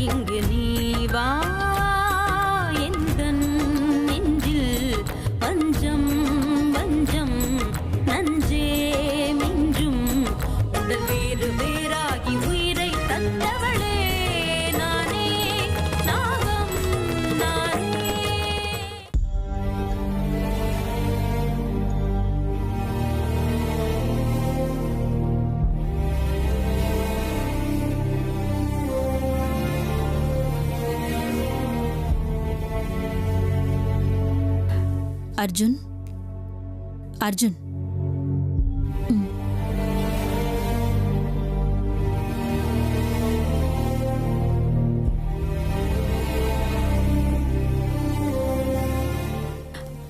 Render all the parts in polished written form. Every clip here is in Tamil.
இங்கு நீ வா எந்தன் நெஞ்சில் பஞ்சம் வஞ்சம் நஞ்சே மிஞ்சும் உடல் வேறு வேறாகி உயிரை தந்தவளே நானே நாகம் நானே. அர்ஜுன், அர்ஜுன்,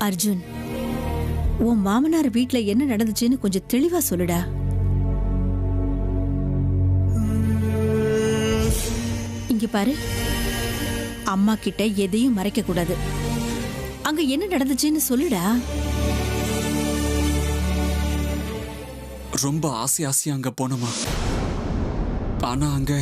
அர்ஜுன், உன் மாமனார் வீட்ல என்ன நடந்துச்சுன்னு கொஞ்சம் தெளிவா சொல்லுடா. இங்க பாரு, அம்மா கிட்ட எதையும் மறைக்க கூடாது. அங்க என்ன நடந்துச்சுன்னு சொல்லுடா. ரொம்ப ஆசையா அங்க போனோமா, ஆனா அங்க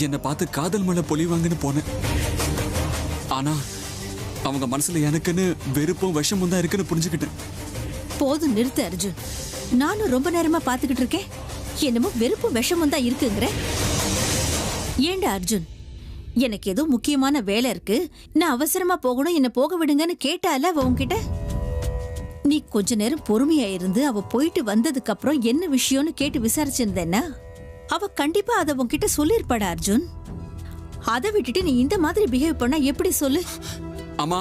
என்னை பார்த்து காதல் மழை பொழிவாங்கன்னு போனேன். ஆனா அவங்க மனசுல எனக்குன்னு வெறுப்பும் விஷமும் தான் இருக்குன்னு புரிஞ்சுக்கிட்டேன். போதும் நிறுத்து அர்ஜுன். நானும் ரொம்ப நேரமா பாத்துக்கிட்டு இருக்கேன். என்னமோ வெறுப்பும் விஷமும் தான் இருக்குங்கிற. ஏண்டா அர்ஜுன், எனக்கு ஏதோ முக்கியமான வேலை இருக்கு, நான் அவசரமா போகணும், என்ன போக விடுங்கன்னு கேட்டால அவ உன்கிட்ட. நீ கொஞ்ச நேரம் பொறுமையா இருந்து அவ போயிட்டு வந்ததுக்கு அப்புறம் என்ன விஷயம்னு கேட்டு விசாரிச்சிருந்தேன்னா அவ கண்டிப்பா அத உன்கிட்ட சொல்லிருப்பாடா அர்ஜுன். அதை விட்டுட்டு நீ இந்த மாதிரி பிஹேவ் பண்ணா எப்படி சொல்லு? அம்மா,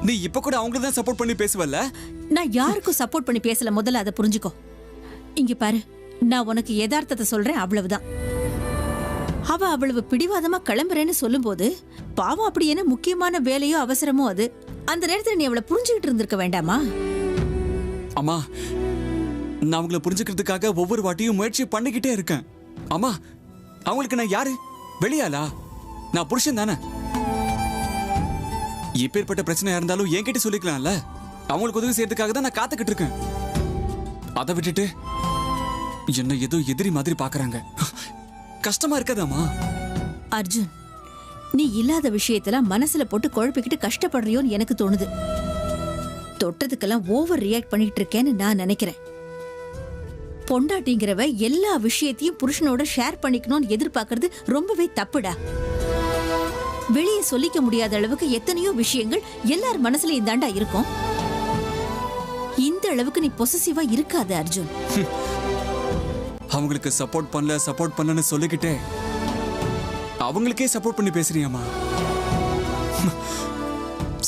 நீ இப்ப கூட அவங்களுக்கு தான் சப்போர்ட் பண்ணி பேசுவல்ல? நான் யாருக்கும் சப்போர்ட் பண்ணி பேசல, முதல்ல அதை புரிஞ்சுக்கோ. இங்க பாரு, நான் உனக்கு யதார்த்தத்தை சொல்றேன், அவ்வளவுதான். அவ அவ்வளவு பிடிவாதமா கிளம்புறேன்னு சொல்லும் போது பாவம், அப்படி என்ன முக்கியமான வேலையோ அவசரமோ அது. அந்த நேரத்துல நீ அவளை புரிஞ்சுக்கிட்டு இருந்திருக்க வேண்டாமா? அம்மா, நான் அவங்கள புரிஞ்சுக்கிறதுக்காக ஒவ்வொரு வாட்டியும் முயற்சி பண்ணிக்கிட்டே இருக்கேன். அம்மா, அவங்களுக்கு நான் யாரு? வெளியாளா? நான் புருஷன் தானே. எப்பேற்பட்ட பிரச்சனையா இருந்தாலும் என்கிட்ட சொல்லிக்கலாம்ல. அவங்களுக்கு உதவி செய்யறதுக்காக தான் நான் காத்துக்கிட்டு இருக்கேன். அதை விட்டுட்டு என்ன ஏதோ எதிரி மாதிரி பாக்குறாங்க. கஷ்டமா இருக்காதாமா? அர்ஜுன், நீ இல்லாத விஷயத்தெல்லாம் மனசுல போட்டு குழப்பிக்கிட்டு கஷ்டப்படுறியோன்னு எனக்கு தோணுது. தொட்டதுக்கெல்லாம் ஓவர் ரியாக்ட் பண்ணிட்டு இருக்கேன்னு நான் நினைக்கிறேன். பொண்டாட்டிங்கிறவ எல்லா விஷயத்தையும் புருஷனோட ஷேர் பண்ணிக்கணும்னு எதிர்பார்க்கறது ரொம்பவே தப்புடா. வெளியே சொல்லிக்க முடியாத அளவுக்கு எத்தனையோ விஷயங்கள் எல்லார் மனசுலயும் தாண்டா இருக்கும். இந்த அளவுக்கு நீ பொசசிவா இருக்காத அர்ஜுன். அவங்களுக்கு சப்போர்ட் பண்ணலன்னு சொல்லிக்கிட்டே அவங்களுக்கே சப்போர்ட் பண்ணி பேசுறியாமா?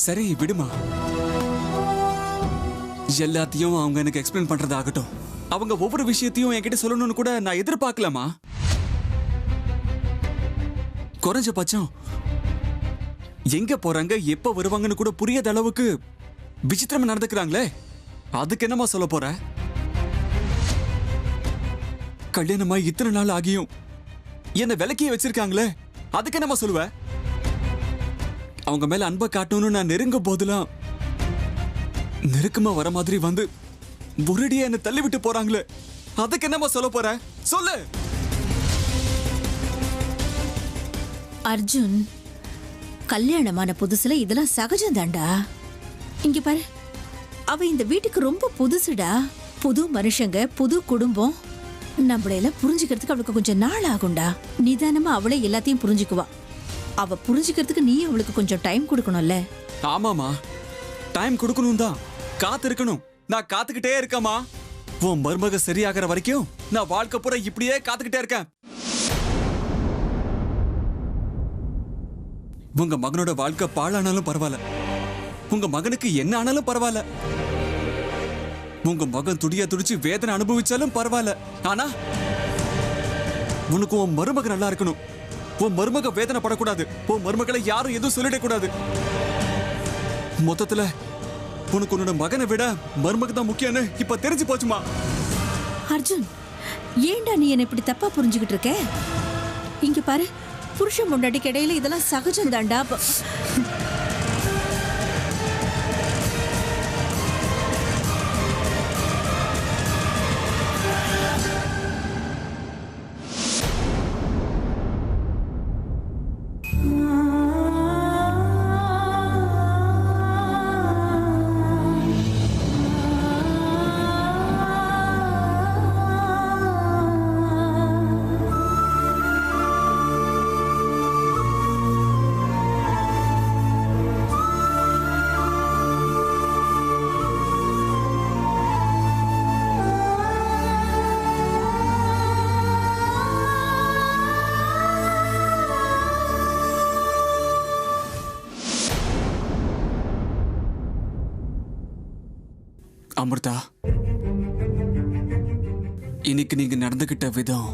சரி விடுமா, எல்லாத்தையும் அவங்க எனக்கு எக்ஸ்பிளைன் பண்றது ஆகட்டும். அவங்க ஒவ்வொரு விஷயத்தையும் என்கிட்ட சொல்லணும்னு கூட நான் எதிர்பார்க்கலாமா? குறைஞ்சபட்சம் எங்க போறாங்க, எப்ப வருவாங்கன்னு கூட புரியாத அளவுக்கு விசித்திரமா நடந்துக்கிறாங்களே, அதுக்கு என்னமா சொல்ல போற? கல்யாணமா இத்தனை நாள் ஆகியும் என்ன விலக்கியே வச்சிருக்காங்களே, அதுக்கு என்னமா சொல்லுவ? அவங்க மேல அன்பை காட்டணும்னு நான் நெருங்கும் போதெல்லாம் நெருக்கமா வர மாதிரி வந்து ஒரேடியா என்ன தள்ளி விட்டு போறாங்களே, அதுக்கு என்னமா சொல்ல போற? சொல்லு. அர்ஜுன், கல்யாணமான புதுசுல இதெல்லாம் சகஜம் தாண்டா. இங்க பாரு, அவ இந்த வீட்டுக்கு ரொம்ப புதுசுடா. புது மனுஷங்க, புது குடும்பம். நம்மளையெல்லாம் புரிஞ்சுக்கிறதுக்கு அவளுக்கு கொஞ்சம் நாள் ஆகும்டா. நிதானமா அவளே எல்லாத்தையும் புரிஞ்சுக்குவா. அவ புரிஞ்சுக்கிறதுக்கு நீ அவளுக்கு கொஞ்சம் டைம் கொடுக்கணும்ல. ஆமாமா, டைம் கொடுக்கணும் தான், காத்து இருக்கணும். நான் காத்துக்கிட்டே இருக்கேமா. உன் மருமக சரியாகிற வரைக்கும் நான் வாழ்க்கை பூரா இப்படியே காத்துக்கிட்டே இருக்கேன். உங்க மகனோட வாழ்க்கை பாழானாலும் பரவாயில்ல, உங்க மகனுக்கு என்ன ஆனாலும் பரவாயில்ல, உங்க மகன் துடியா துடிச்சு வேதனை அனுபவிச்சாலும் பரவாயில்ல. ஆனா உனக்கு உன் மருமக நல்லா இருக்கணும். உன் மருமக வேதனை படக்கூடாது. உன் மருமகளை யாரும் எதுவும் சொல்லிடக்கூடாது. மொத்தத்துல உனக்கு உன்னோட மகனை விட மருமக தான் முக்கியம்னு இப்ப தெரிஞ்சு போச்சுமா. அர்ஜுன், ஏன்டா நீ என்ன இப்படி தப்பா புரிஞ்சுக்கிட்டு இருக்க? இங்க பாரு, புருஷன் பொண்டாட்டிக்கு இடையில இதெல்லாம் சகஜம் தாண்டா. அமிர்தா, இன்னைக்கு நீங்க நடந்துகிட்ட விதம்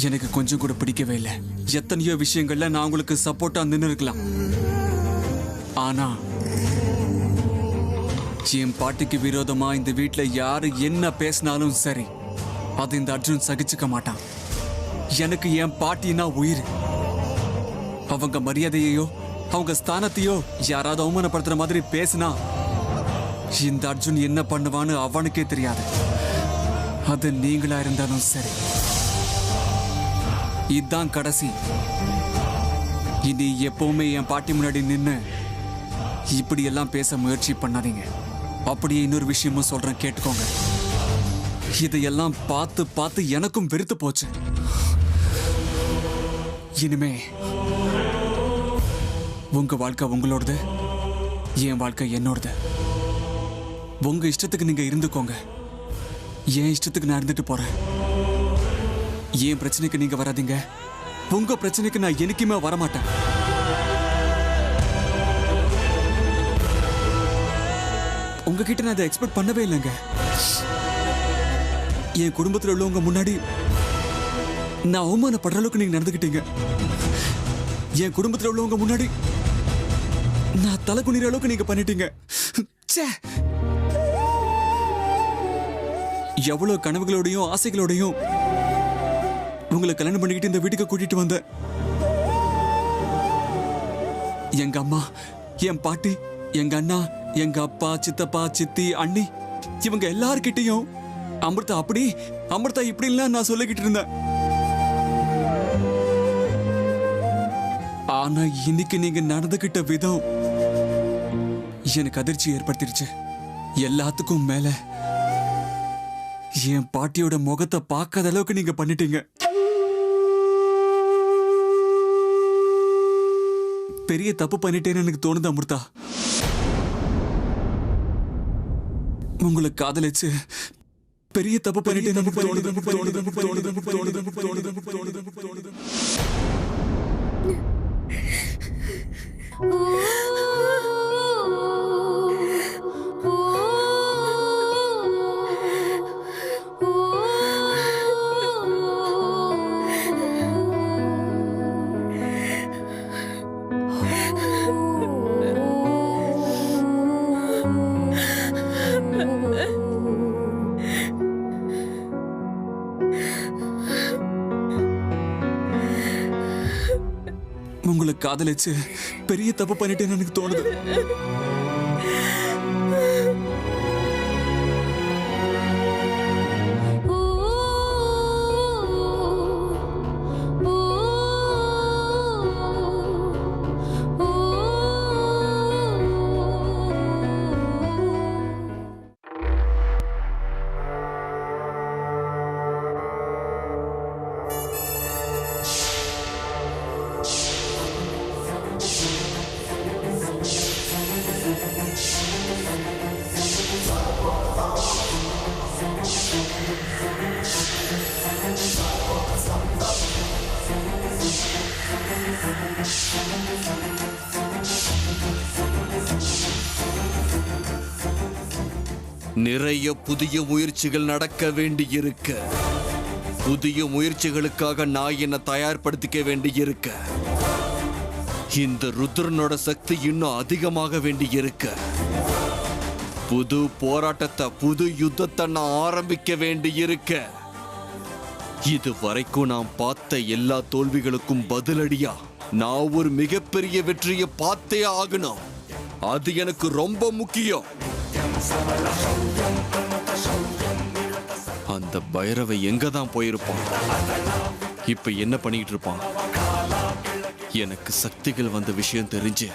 எனக்கு கொஞ்சம் கூட பிடிக்கவே இல்லை. எத்தனையோ விஷயங்கள்ல நான் உங்களுக்கு சப்போர்ட்டா நின்று இருக்கலாம். ஆனா என் பாட்டிக்கு விரோதமா இந்த வீட்டுல யாரு என்ன பேசினாலும் சரி, அது இந்த அர்ஜுன் சகிச்சுக்க மாட்டான். எனக்கு என் பாட்டினா உயிர். அவங்க மரியாதையோ அவங்க ஸ்தானத்தையோ யாராவது அவமானப்படுத்துற மாதிரி பேசினா இந்த அர்ஜுன் என்ன பண்ணுவான்னு அவனுக்கே தெரியாது. அது நீங்களா இருந்தாலும் சரி. இதுதான் கடைசி. இனி எப்பவுமே என் பாட்டி முன்னாடி நின்னு இப்படி எல்லாம் பேச முயற்சி பண்ணாதீங்க. அப்படியே இன்னொரு விஷயமும் சொல்றேன், கேட்டுக்கோங்க. இதையெல்லாம் பார்த்து பார்த்து எனக்கும் வெறுத்து போச்சு. இனிமே உங்க வாழ்க்கை உங்களோடது, என் வாழ்க்கை என்னோடது. உங்க இஷ்டத்துக்கு நீங்க இருந்துக்கோங்க, என் இஷ்டத்துக்கு நான் இருந்துட்டு போறேன். என் பிரச்சனைக்கு நீங்க வராதீங்க, உங்க பிரச்சனைக்கு நான் என்னைக்குமே வரமாட்டேன். உங்ககிட்ட நான் அதை எக்ஸ்பெக்ட் பண்ணவே இல்லைங்க. என் குடும்பத்தில் உள்ளவங்க முன்னாடி நான் அவமானப்படுற அளவுக்கு நீங்க நடந்துக்கிட்டீங்க. என் குடும்பத்தில் உள்ளவங்க முன்னாடி நான் தலை குனிற அளவுக்கு நீங்க பண்ணிட்டீங்க. எவ்வளவு கனவுகளோடையும் ஆசைகளோடையும் உங்களை கல்யாணம் பண்ணிக்கிட்டு இந்த வீட்டுக்கு கூட்டிட்டு வந்த எங்க அம்மா, என் பாட்டி, எங்க அண்ணா, எங்க அப்பா, சித்தப்பா, சித்தி, அண்ணி, இவங்க எல்லார்கிட்டையும் அமிர்தா அப்படி, அமிர்தா இப்படிலாம் நான் சொல்லிக்கிட்டு இருந்தேன். ஆனா இன்னைக்கு நீங்க நடந்துகிட்ட விதம் எனக்கு அதிர்ச்சி ஏற்படுத்திருச்சு. எல்லாத்துக்கும் மேல என் பாட்டியோட முகத்தை பார்க்காத அளவுக்கு நீங்க பண்ணிட்டீங்க. பெரிய தப்பு பண்ணிட்டேன்னு எனக்கு தோணுது அமிர்தா. உங்களை காதலிச்சு பெரிய தப்பு பண்ணிட்டேன்னு தோணுது. உங்களை காதலிச்சு பெரிய தப்பு பண்ணிட்டேன்னு எனக்கு தோணுது. நிறைய புதிய முயற்சிகள் நடக்க வேண்டியிருக்க, புதிய முயற்சிகளுக்காக நான் என்ன தயார்படுத்திக்க வேண்டியிருக்க, இந்த ருத்ரனோட சக்தி இன்னும் அதிகமாக வேண்டி இருக்க. புது போராட்டத்தை, புது யுத்தத்தை நான் ஆரம்பிக்க வேண்டி இருக்க. இது வரைக்கும் நான் பார்த்த எல்லா தோல்விகளுக்கும் பதிலடியா நான் ஒரு மிகப்பெரிய வெற்றியை பார்த்தே ஆகணும். அது எனக்கு ரொம்ப முக்கியம். அந்த பைரவை எங்க தான் போயிருப்பான்? இப்ப என்ன பண்ணிட்டு இருப்பான்? எனக்கு சக்திகள் வந்த விஷயம் தெரிஞ்சு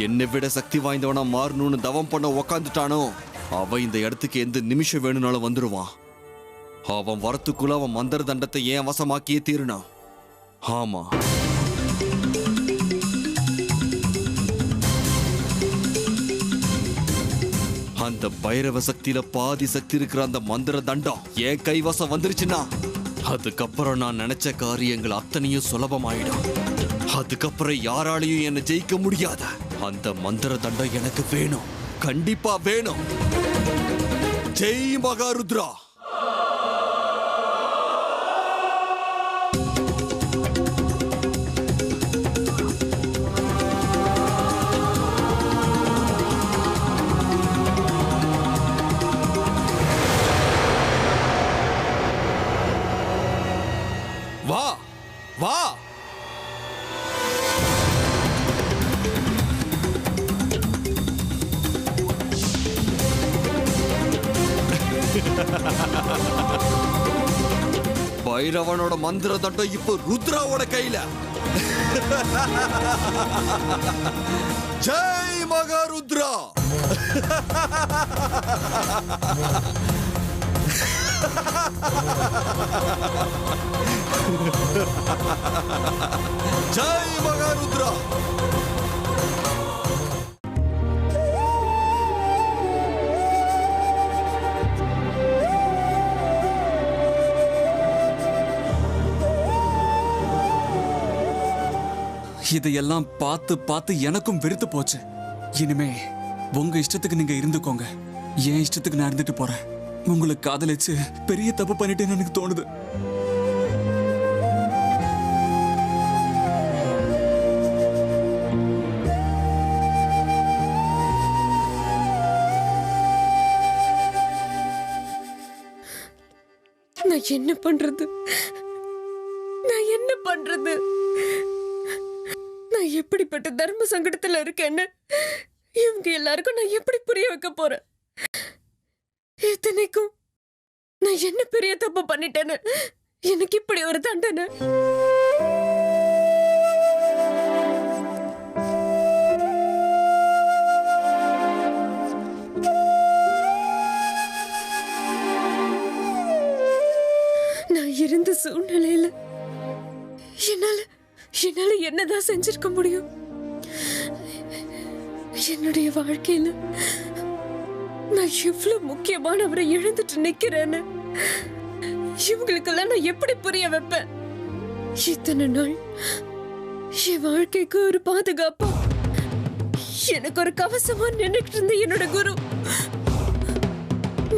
என்னை விட சக்தி வாய்ந்தவனா மாறணும்னு தவம் பண்ண உக்காந்துட்டானோ, அவன் இந்த இடத்துக்கு எந்த நிமிஷம் வேணும்னாலும் வந்துருவான். அவன் வரத்துக்குள்ள அவன் மந்திர தண்டத்தை ஏன் வசமாக்கியே தீருனான். ஆமா, அந்த பைரவ சக்தியில பாதி சக்தி இருக்கிற அந்த மந்திர தண்டம் என் கைவசம் வந்துருச்சுன்னா அதுக்கப்புறம் நான் நினைச்ச காரியங்கள் அத்தனையும் சுலபமாயிடும். அதுக்கப்புறம் யாராலையும் என்னை ஜெயிக்க முடியாத அந்த மந்திர தண்டம் எனக்கு வேணும், கண்டிப்பா வேணும். ஜெய் மகாருத்ரா. வா வா. பைரவனோட மந்திர தண்டம் இப்போ ருத்ராவோட கையில. ஜெய் மகாருத்ரா. ஜெய் மகாருத்ரா. இதையெல்லாம் பார்த்து பார்த்து எனக்கும் வெறுத்து போச்சு. இனிமே உங்க இஷ்டத்துக்கு நீங்க இருந்துக்கோங்க, என் இஷ்டத்துக்கு நான் இருந்துட்டு போறேன். உங்களுக்கு காதலிச்சு பெரிய தப்பு பண்ணிட்டேன்னு எனக்கு தோணுது. நான் என்ன பண்றது? நான் என்ன பண்றது? நான் எப்படிப்பட்ட தர்ம சங்கடத்துல இருக்கேன்னு இவங்க எல்லாருக்கும் நான் எப்படி புரிய வைக்க போறேன்? இத்தனைக்கும் நான் என்ன பெரிய தப்பு பண்ணிட்டேன்னு எனக்கு இப்படி ஒரு தண்டனை. நான் இருந்த சூழ்நிலையில என்னால என்னதான் செஞ்சிருக்க முடியும்? என்னுடைய வாழ்க்கையில நான் எவ்வளவு முக்கியமானவரை இழந்துட்டு நிக்கிறேன்னு இவங்களுக்கெல்லாம் நான் எப்படி புரிய வைப்பேன்? இத்தனை நாள் என் வாழ்க்கைக்கு ஒரு பாதுகாப்பா, எனக்கு ஒரு கவசமா நின்னுட்டு இருந்த என்னோட குரு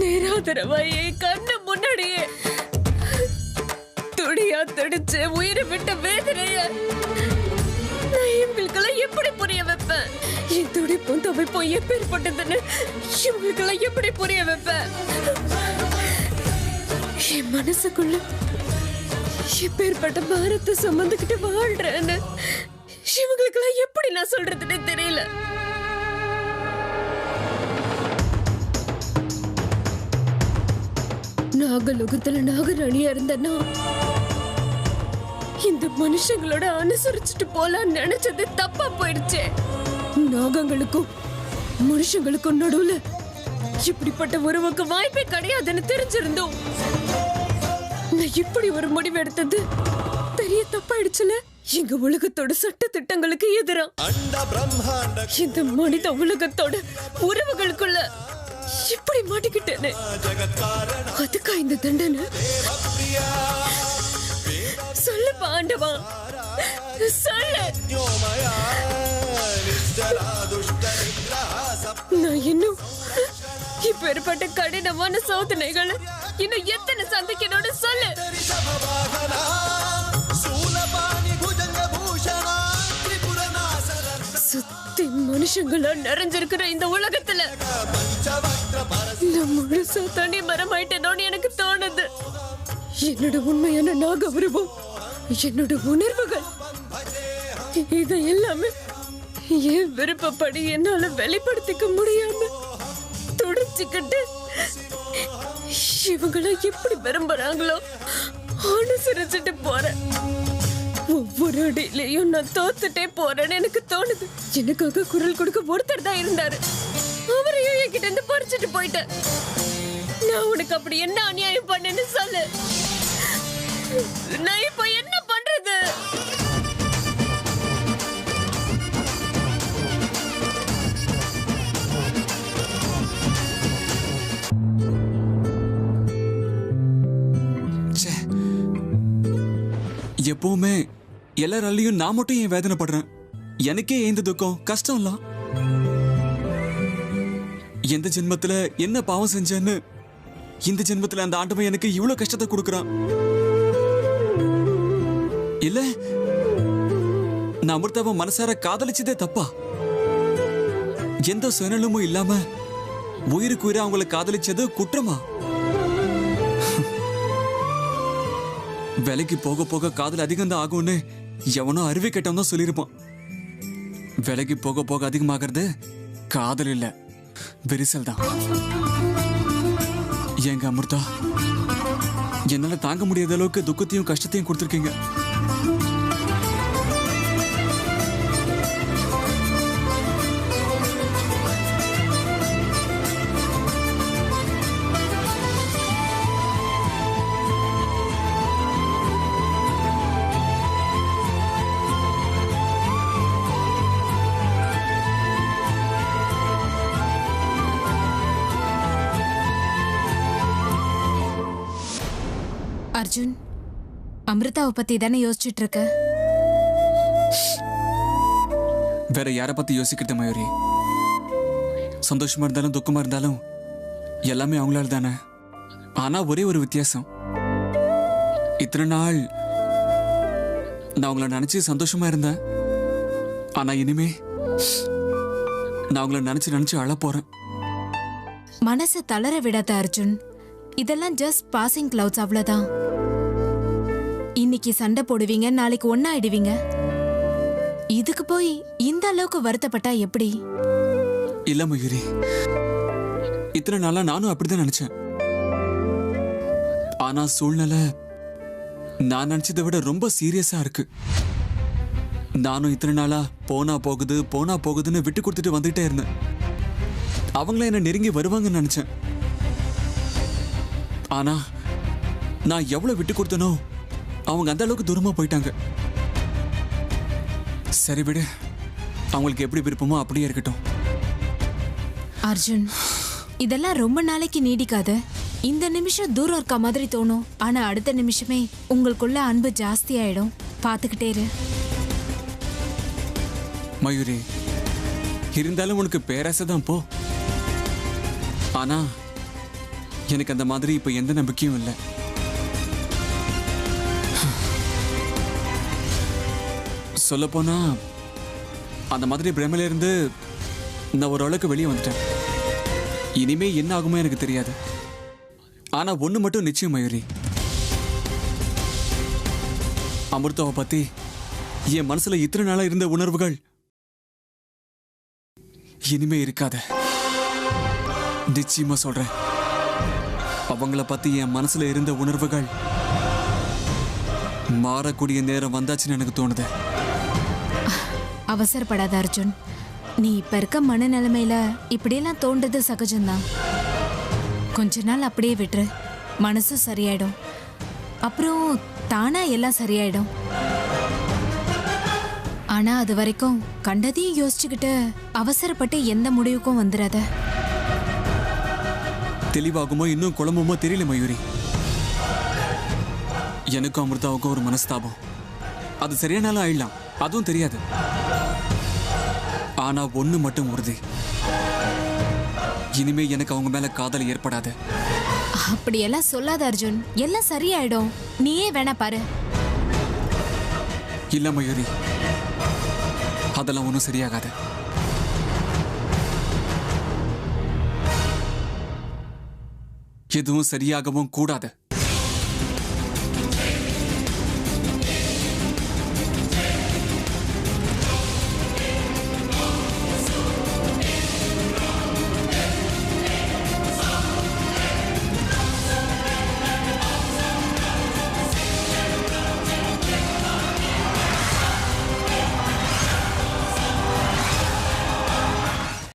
நேராதரவா என் கண்ணு முன்னாடியே துடியா துடிச்சு உயிரை விட்ட வேதனைய நான் இவங்களுக்கெல்லாம் எப்படி புரிய வைப்பேன்? என் துடிப்பும் துவைப்பும் எப்பேற்பட்டதுன்னு இவங்களுக்கெல்லாம் எப்படி புரிய வைப்பேன்? என் மனசுக்குள்ள எப்பேற்பட்ட பாரத்தை சுமந்துக்கிட்டு வாழ்றேன்னு இவங்களுக்கெல்லாம் எப்படி நான் சொல்றதுன்னு தெரியல. நாகலோகத்துல நாகராணியா இருந்தேன்னா இந்த மனுஷங்களோட அனுசரிச்சுட்டு போலான்னு நினைச்சது தப்பா போயிடுச்சே. நாகங்களுக்கும் மனுஷங்களுக்கும் நடுவுல இப்படிப்பட்ட உறவுக்கு வாய்ப்பே கிடையாதுன்னு தெரிஞ்சிருந்தோம். நான் இப்படி ஒரு முடிவு எடுத்தது பெரிய தப்பாயிடுச்சுல. எங்க உலகத்தோட சட்ட திட்டங்களுக்கு எதிரா இந்த மனித உலகத்தோட உறவுகளுக்குள்ள இப்படி மாட்டிக்கிட்டேன்னு அதுக்கா இந்த தண்டனை? சொல்லு பாண்டவா, சொல்லு. நான் இன்னும் இப்பேற்பட்ட கடினமான சோதனைகளை இன்னும் எத்தனை சந்திக்கணும்னு சொல்லு. மனுஷங்களா நிறைஞ்சிருக்கிற இந்த உலகத்துல நான் முழுசா தனி மரமாயிட்டேனோன்னு எனக்கு தோணுது. என்னோட உண்மையான நாக உருவம், என்னோட உணர்வுகள், இதை எல்லாமே என் விருப்பப்படி என்னால வெளிப்படுத்திக்க முடியாம துடிச்சுக்கிட்டு இவங்கள எப்படி விரும்புறாங்களோ அனுசரிச்சுட்டு போறேன். ஒவ்வொரு அடியிலையும் நான் தோத்துட்டே போறேன்னு எனக்கு தோணுது. எனக்காக குரல் கொடுக்க ஒருத்தர் தான் இருந்தாரு, அவரையும் என்கிட்ட இருந்து பறிச்சுட்டு போயிட்டேன். நான் உனக்கு அப்படி என்ன அநியாயம் பண்ணேன்னு சொல்லு, நான் இப்ப என்ன பண்றது? எப்பவுமே எல்லாராலையும் நான் மட்டும் ஏன் வேதனைப்படுறேன்? எனக்கே எந்த துக்கம் கஷ்டம் இல்ல. எந்த ஜென்மத்துல என்ன பாவம் செஞ்சேன்னு இந்த ஜென்மத்துல அந்த ஆண்டவன் எனக்கு இவ்வளவு கஷ்டத்தை கொடுக்கறான். இல்ல நான் அமிர்தாவை மனசார காதலிச்சதே தப்பா? எந்த சுயநலமும் இல்லாம உயிருக்கு உயிரை அவங்களை காதலிச்சது குற்றமா? வேலைக்கு போக போக காதல் அதிகம் தான் ஆகும்னு எவனோ அருவி கேட்டவன் தான் சொல்லியிருப்பான். வேலைக்கு போக போக அதிகமாகிறது காதல் இல்ல, விரிசல் தான். எங்க அமிர்தா, என்னால தாங்க முடியாத அளவுக்கு துக்கத்தையும் கஷ்டத்தையும் கொடுத்துருக்கீங்க. அர்ஜுன், அமிர்தாவை பத்தி தானே யோசிச்சுட்டு இருக்க? வேற யாரை பத்தி யோசிக்கிறது மயூரி? சந்தோஷமா இருந்தாலும் துக்கமா இருந்தாலும் எல்லாமே அவங்களால தானே. ஆனா ஒரே ஒரு வித்தியாசம், இத்தனை நாள் நான் அவங்கள நினைச்சு சந்தோஷமா இருந்தேன். ஆனா இனிமே நான் அவங்கள நினைச்சு நினைச்சு அழ போறேன். மனசை தளர விடாத அர்ஜுன், இதெல்லாம் ஜஸ்ட் பாசிங் கிளவுட்ஸ், அவ்வளவுதான். இன்னைக்கு சண்டை போடுவீங்க, நாளைக்கு ஒன்னாயிடுவீங்க. இதுக்கு போய் இந்த அளவுக்கு வருத்தப்பட்டா எப்படி? இல்ல மயூரி, இத்தனை நாளா நானும் அப்படிதான் நினைச்சேன். ஆனா சூழ்நிலை நான் நினைச்சதை விட ரொம்ப சீரியஸா இருக்கு. நானும் இத்தனை நாளா போனா போகுதுன்னு விட்டு கொடுத்துட்டு வந்துட்டே இருந்தேன். அவங்கள என்ன நெருங்கி வருவாங்கன்னு நினைச்சேன். ஆனா நான் எவ்வளவு விட்டு கொடுத்தனோ அவங்க அந்த அளவுக்கு தூரமா போயிட்டாங்க. சரி விடு, அவங்களுக்கு எப்படி விருப்பமோ அப்படியே இருக்கட்டும். அர்ஜுன், இதெல்லாம் ரொம்ப நாளைக்கு நீடிக்காது. இந்த நிமிஷம் தூரம் இருக்க மாதிரி தோணும், ஆனா அடுத்த நிமிஷமே உங்களுக்குள்ள அன்பு ஜாஸ்தி ஆயிடும். பாத்துக்கிட்டே இரு. மயூரி, இருந்தாலும் உனக்கு பேராசை தான் போ. ஆனா எனக்கு அந்த மாதிரி இப்ப எந்த நம்பிக்கையும் இல்லை. சொல்ல போனா அந்த மாதிரி பிரமையில இருந்து நான் ஓரளவுக்கு வெளியே வந்துட்டேன். இனிமே என்ன ஆகுமோ எனக்கு தெரியாது. ஆனா ஒண்ணு மட்டும் நிச்சயம் மயூரி, அமிர்தாவை பத்தி என் மனசுல இத்தனை நாளா இருந்த உணர்வுகள் இனிமே இருக்காத. நிச்சயமா சொல்றேன், அவங்கள பத்தி என் மனசுல இருந்த உணர்வுகள் மாறக்கூடிய நேரம் வந்தாச்சுன்னு எனக்கு தோணுது. அவசரப்படாத அர்ஜுன், நீ இப்ப இருக்க மனநிலைமையில இப்படியெல்லாம் தோன்றது சகஜம்தான். கொஞ்ச நாள் அப்படியே விட்டுரு, மனசு சரியாயிடும். அப்புறம் தானா எல்லாம் சரியாயிடும். ஆனா அது வரைக்கும் கண்டதையும் யோசிச்சுக்கிட்டு அவசரப்பட்டு எந்த முடிவுக்கும் வந்துடாத. தெளிவாகுமோ இன்னும் குழம்புமோ தெரியல மயூரி. எனக்கும் அமிர்தாவுக்கும் ஒரு மனஸ்தாபம், அது சரியானாலும் ஆயிடலாம், அதுவும் தெரியாது. ஆனா ஒண்ணு மட்டும் உறுதி, இனிமே எனக்கு அவங்க மேல காதல் ஏற்படாது. அப்படியெல்லாம் சொல்லாத அர்ஜுன், எல்லாம் சரியாயிடும். நீயே வேணா பாரு. இல்ல மயூரி, அதெல்லாம் ஒன்றும் சரியாகாது. எதுவும் சரியாகவும் கூடாது.